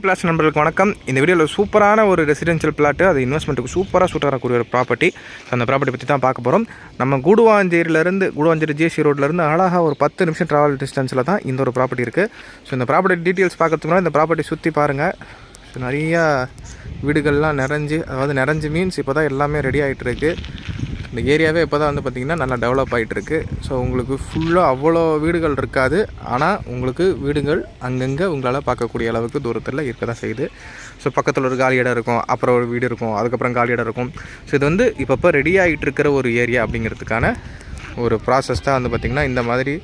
Plot நண்பர்களுக்கு வணக்கம். இந்த வீடியோவில் சூப்பரான ஒரு ரெசிடென்ஷியல் பிளாட்டு, அது இன்வெஸ்ட்மெண்ட்டுக்கு சூப்பராக சூட்டராகக்கூடிய ஒரு ப்ராப்பர்ட்டி. அந்த ப்ராப்பர்ட்டி பற்றி தான் பார்க்க போகிறோம். நம்ம கூடுவாஞ்சேரி ஜிஎஸ்சி ரோட்லேருந்து அழகாக ஒரு 10 நிமிஷம் ட்ராவல் டிஸ்டன்ஸில் தான் இந்த ஒரு ப்ராப்பர்ட்டி இருக்குது. ஸோ இந்த ப்ராப்பர்ட்டி டீட்டெயில்ஸ் பார்க்கறதுக்கு இந்த ப்ராப்பர்ட்டி சுற்றி பாருங்கள். ஸோ நிறையா வீடுகள்லாம் நிறைஞ்சு மீன்ஸ் இப்போ தான் எல்லாமே ரெடி ஆகிட்டு இருக்குது. இந்த ஏரியாவே இப்போ தான் பார்த்திங்கன்னா நல்லா டெவலப் ஆகிட்டுருக்கு. ஸோ உங்களுக்கு ஃபுல்லாக அவ்வளோ வீடுகள் இருக்காது, ஆனால் உங்களுக்கு வீடுகள் அங்கங்கே உங்களால் பார்க்கக்கூடிய அளவுக்கு தூரத்தில் இருக்க தான் செய்யுது. ஸோ பக்கத்தில் ஒரு காலி இடம் இருக்கும், அப்புறம் ஒரு வீடு இருக்கும், அதுக்கப்புறம் காலி இடம் இருக்கும். ஸோ இது இப்போ ரெடி ஆகிட்டு இருக்கிற ஒரு ஏரியா அப்படிங்கிறதுக்கான ஒரு ப்ராசஸ் தான் பார்த்திங்கன்னா இந்த மாதிரி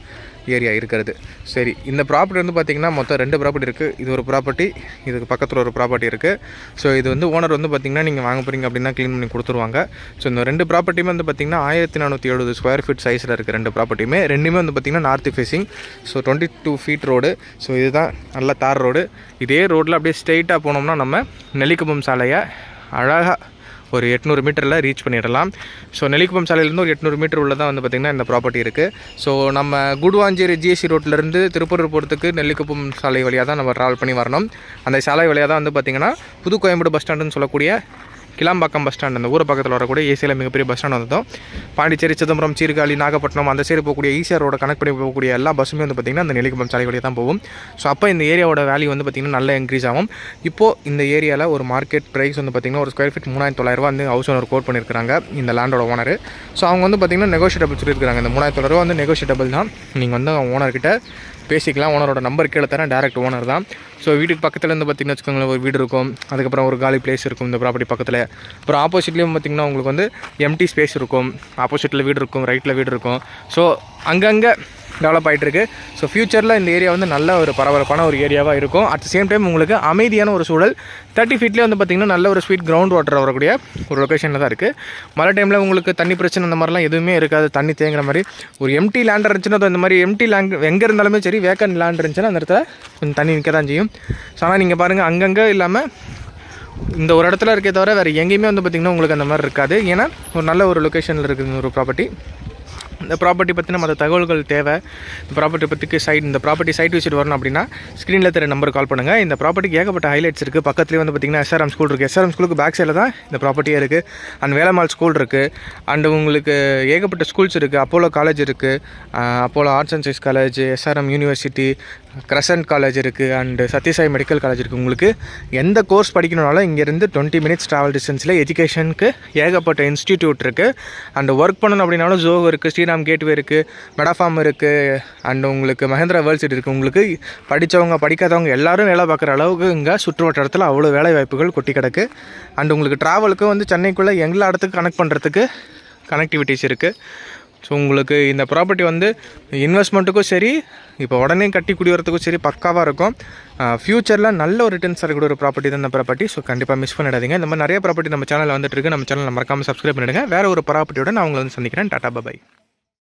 ஏரியா இருக்கிறது. சரி, இந்த ப்ராப்பர்ட்டி பார்த்திங்கன்னா மொத்தம் 2 ப்ராப்பர்ட்டி இருக்குது. இது ஒரு ப்ராப்பர்ட்டி, இதுக்கு பக்கத்தில் ஒரு ப்ராப்பர்ட்டி இருக்குது. ஸோ இது ஓனர் பார்த்திங்கன்னா நீங்கள் வாங்க போகிறீங்க அப்படின்னா க்ளீன் பண்ணி கொடுத்துருவாங்க. ஸோ இந்த 2 ப்ராப்பர்ட்டியுமே பார்த்திங்கன்னா 1470 ஸ்கொயர் ஃபீட் சைஸில் இருக்குது. 2 ப்ராப்பர்ட்டியுமே ரெண்டுமே பார்த்திங்கன்னா north facing. So 22 feet road. So இதுதான் நல்ல தார் ரோடு. இதே ரோட்டில் அப்படியே ஸ்ட்ரெயிட்டாக போனோம்னா நம்ம நெல்லிக்குப்பம் சாலையை அழகாக ஒரு 800 மீட்டரில் ரீச் பண்ணிடலாம். ஸோ நெல்லிக்குப்பம் சாலையிலேருந்து ஒரு 800 மீட்டர் உள்ள தான் பார்த்திங்கன்னா இந்த ப்ராப்பர்ட்டி இருக்குது. ஸோ நம்ம கூடுவாஞ்சேரி ஜிஎஸ்சி ரோட்டிலேருந்து திருப்பூர் போகிறதுக்கு நெல்லிக்குப்பம் சாலை வழியாக தான் நம்ம ட்ராவல் பண்ணி வரணும். அந்த சாலை வழியாக தான் பார்த்திங்கன்னா புது கோயம்பேடு பஸ் ஸ்டாண்டுன்னு சொல்லக்கூடிய கிளாம்பாக்கம் பஸ் ஸ்டாண்ட், அந்த ஊரை பக்கத்தில் வரக்கூடிய ஏசியில் மிகப்பெரிய பஸ் ஸ்டாண்ட் வந்ததும் பாண்டிச்சேரி, சிதம்பரம், சீர்காழி, நாகப்பட்டினம் அந்த சைடு போகக்கூடிய ஈசிஆர் ரோட கனெக்ட் பண்ணி போகக்கூடிய எல்லா பஸ்ஸுமே பார்த்திங்கன்னா அந்த நெல்லிக்குப்பம் சாலை வழியாக தான் போகும். ஸோ அப்போ இந்த ஏரியாவோட வேல்யூ பார்த்திங்கன்னா நல்லா இன்க்ரீஸ் ஆகும். இப்போது இந்த ஏரியாவில் ஒரு மார்க்கெட் ப்ரைஸ் பார்த்திங்கன்னா ஒரு square feet 3900 house owner quote பண்ணியிருக்காங்க இந்த லேண்டோட ஓனர். ஸோ அவங்க பார்த்திங்கன்னா நெகோஷியபிள் சொல்லியிருக்காங்க. இந்த 3900 நெகோஷியபிள் தான். நீங்கள் ஓனர்கிட்ட பேசிக்கலாம். ஓனரோட நம்பர் கீழே தரேன், டேரக்ட் ஓனர் தான். ஸோ வீட்டுக்கு பக்கத்தில் பார்த்திங்கன்னா வச்சுக்கோங்களேன், ஒரு வீடு இருக்கும், அதுக்கப்புறம் ஒரு காலி பிளேஸ் இருக்கும் இந்த ப்ராப்பர்ட்டி பக்கத்தில். அப்புறம் ஆப்போசிட்லேயும் பார்த்திங்கன்னா உங்களுக்கு எம்டி ஸ்பேஸ் இருக்கும், ஆப்போசிட்டில் வீடு இருக்கும், ரைட்டில் வீடு இருக்கும். ஸோ அங்கங்கே டெவலப் ஆகிட்டுருக்கு. ஸோ ஃப்யூச்சரில் இந்த ஏரியா நல்ல ஒரு பரபரப்பான ஒரு ஏரியாவாக இருக்கும். அட் த சேம் டைம் உங்களுக்கு அமைதியான ஒரு சூழல். 30 ஃபீட்லேயே பார்த்திங்கன்னா நல்ல ஒரு ஸ்வீட் கிரவுண்ட் வாட்டர் வரக்கூடிய ஒரு லொக்கேஷனில் தான் இருக்குது. மழை டைமில் உங்களுக்கு தண்ணி பிரச்சனை அந்த மாதிரிலாம் எதுவுமே இருக்காது. தண்ணி தேங்குற மாதிரி ஒரு எம்டி லேண்ட் இருந்துச்சுன்னா, இந்த மாதிரி எம்டி லேண்ட் எங்கே இருந்தாலுமே சரி, வேக்கன் லேண்ட் இருந்துச்சுன்னா அந்த இடத்துல கொஞ்சம் தண்ணி நிற்க தான் செய்யும். ஸோ ஆனால் நீங்கள் பாருங்கள், அங்கங்கே இல்லாமல் இந்த ஒரு இடத்துல இருக்கே தவிர வேறு எங்கேயுமே பார்த்திங்கன்னா உங்களுக்கு அந்த மாதிரி இருக்காது. ஏன்னா ஒரு நல்ல ஒரு லொக்கேஷனில் இருக்குது ஒரு ப்ராப்பர்ட்டி. இந்த ப்ராப்பர்ட்டி பற்றின மற்ற தகவல்கள் தேவை, இந்த ப்ராப்பர்ட்டி பற்றிக்கு இந்த ப்ராப்பர்ட்டி சைட் விசிட் வரணும் அப்படின்னா ஸ்க்ரீனில் தெரிய நம்பர் கால் பண்ணுங்கள். இந்த ப்ராப்பர்ட்டிக்கு ஏகப்பட்ட ஹைலைட்ஸ் இருக்குது. பக்கத்துலேயே பார்த்திங்கன்னா SRM ஸ்கூல் இருக்குது. SRM ஸ்கூலுக்கு பேக் சைடில் தான் இந்த ப்ராப்பர்ட்டியே இருக்குது. அண்ட் வேலம்மாள் ஸ்கூல் இருக்குது. அண்டு உங்களுக்கு ஏகப்பட்ட ஸ்கூல்ஸ் இருக்குது. அப்போலோ காலேஜ் இருக்குது, Apollo arts and science college, SRM university, crescent college இருக்குது, அண்டு சத்யசாய் மெடிக்கல் காலேஜ் இருக்குது. உங்களுக்கு எந்த கோர்ஸ் படிக்கணுனாலும் இங்கேருந்து 20 மினிட்ஸ் ட்ராவல் டிஸ்டன்ஸில் எஜுகேஷனுக்கு ஏகப்பட்ட இன்ஸ்டிடியூட் இருக்குது. அண்டு ஒர்க் பண்ணணும் அப்படின்னாலும் ஜோகோ இருக்குது, ஸ்ரீராம் கேட்வே இருக்குது, மெடாஃபார்ம் இருக்குது, அண்டு உங்களுக்கு மஹேந்திரா வேர்ல்ட் சிட்டி இருக்குது. உங்களுக்கு படித்தவங்க படிக்காதவங்க எல்லோரும் வேலை பார்க்குற அளவுக்கு இங்கே சுற்று வட்டாரத்தில் அவ்வளோ வேலை வாய்ப்புகள் கொட்டி கிடக்கு. அண்டு உங்களுக்கு ட்ராவலுக்கு சென்னைக்குள்ளே எல்லா இடத்துக்கு கனெக்ட் பண்ணுறதுக்கு கனெக்டிவிட்டிஸ் இருக்குது. ஸோ உங்களுக்கு இந்த ப்ராப்பர்ட்டி இன்வெஸ்ட்மெண்ட்டுக்கும் சரி, இப்போ உடனே கட்டி குடிவரத்துக்கும் சரி பக்காவாக இருக்கும். ஃப்யூச்சரில் நல்ல ஒரு ரிட்டர்ன்ஸ் இருக்கக்கூடிய ஒரு ப்ராப்பர்ட்டி தான் இந்த ப்ராப்பர்ட்டி. ஸோ கண்டிப்பாக மிஸ் பண்ணிடாதீங்க. இந்த மாதிரி நிறைய ப்ராப்பர்ட்டி நம்ம சேனலில் வந்துட்டு இருக்கு. நம்ம சேனல் மறக்காமல் சப்ஸ்கிரைப் பண்ணிவிடுங்க. வேறு ஒரு ப்ராப்பர்ட்டியோட நான் உங்களை சந்திக்கிறேன். டாடா பாய்.